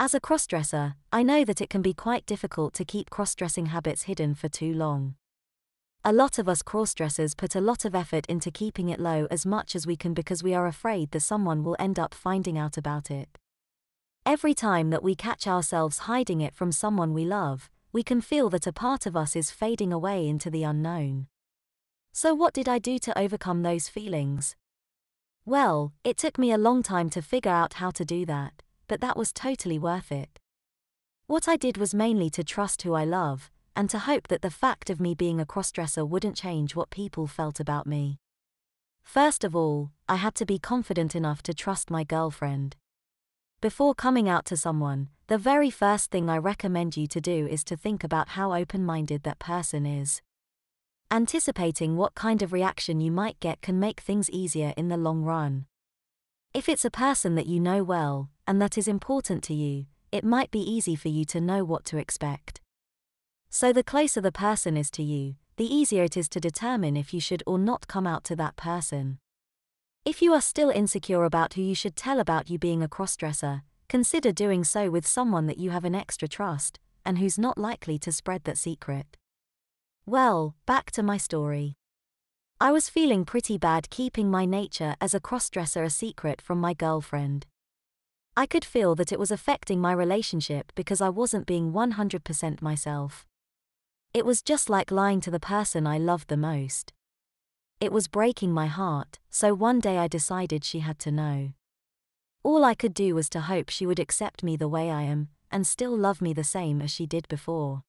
As a crossdresser, I know that it can be quite difficult to keep crossdressing habits hidden for too long. A lot of us crossdressers put a lot of effort into keeping it low as much as we can because we are afraid that someone will end up finding out about it. Every time that we catch ourselves hiding it from someone we love, we can feel that a part of us is fading away into the unknown. So what did I do to overcome those feelings? Well, it took me a long time to figure out how to do that, but that was totally worth it. What I did was mainly to trust who I love, and to hope that the fact of me being a crossdresser wouldn't change what people felt about me. First of all, I had to be confident enough to trust my girlfriend. Before coming out to someone, the very first thing I recommend you to do is to think about how open-minded that person is. Anticipating what kind of reaction you might get can make things easier in the long run. If it's a person that you know well, and that is important to you, it might be easy for you to know what to expect. So the closer the person is to you, the easier it is to determine if you should or not come out to that person. If you are still insecure about who you should tell about you being a crossdresser, consider doing so with someone that you have an extra trust, and who's not likely to spread that secret. Well, back to my story. I was feeling pretty bad keeping my nature as a crossdresser a secret from my girlfriend. I could feel that it was affecting my relationship because I wasn't being 100% myself. It was just like lying to the person I loved the most. It was breaking my heart, so one day I decided she had to know. All I could do was to hope she would accept me the way I am, and still love me the same as she did before.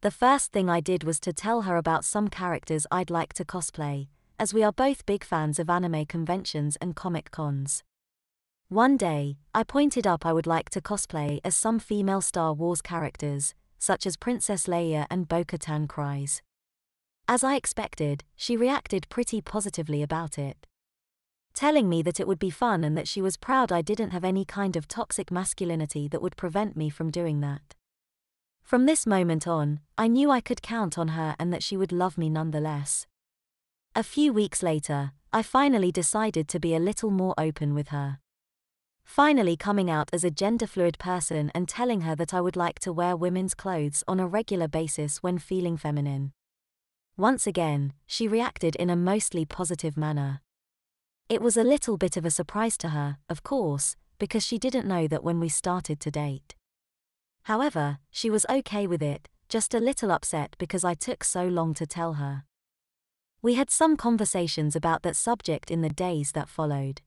The first thing I did was to tell her about some characters I'd like to cosplay, as we are both big fans of anime conventions and comic cons. One day, I pointed up I would like to cosplay as some female Star Wars characters, such as Princess Leia and Bo-Katan Kryze. As I expected, she reacted pretty positively about it, telling me that it would be fun and that she was proud I didn't have any kind of toxic masculinity that would prevent me from doing that. From this moment on, I knew I could count on her and that she would love me nonetheless. A few weeks later, I finally decided to be a little more open with her. Finally coming out as a gender-fluid person and telling her that I would like to wear women's clothes on a regular basis when feeling feminine. Once again, she reacted in a mostly positive manner. It was a little bit of a surprise to her, of course, because she didn't know that when we started to date. However, she was okay with it, just a little upset because I took so long to tell her. We had some conversations about that subject in the days that followed.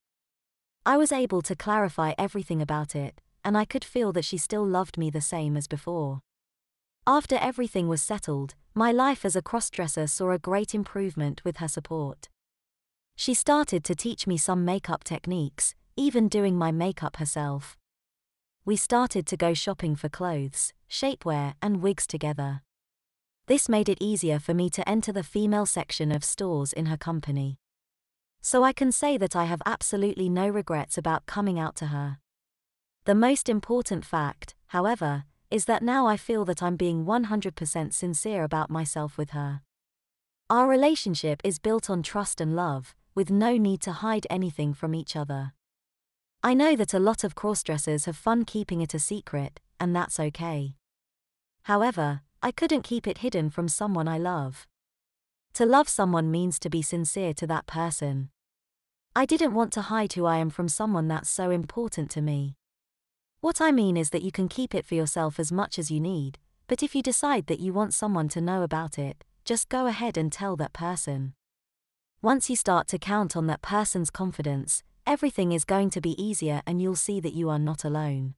I was able to clarify everything about it, and I could feel that she still loved me the same as before. After everything was settled, my life as a crossdresser saw a great improvement with her support. She started to teach me some makeup techniques, even doing my makeup herself. We started to go shopping for clothes, shapewear, and wigs together. This made it easier for me to enter the female section of stores in her company. So I can say that I have absolutely no regrets about coming out to her. The most important fact, however, is that now I feel that I'm being 100% sincere about myself with her. Our relationship is built on trust and love, with no need to hide anything from each other. I know that a lot of crossdressers have fun keeping it a secret, and that's okay. However, I couldn't keep it hidden from someone I love. To love someone means to be sincere to that person. I didn't want to hide who I am from someone that's so important to me. What I mean is that you can keep it for yourself as much as you need, but if you decide that you want someone to know about it, just go ahead and tell that person. Once you start to count on that person's confidence, everything is going to be easier and you'll see that you are not alone.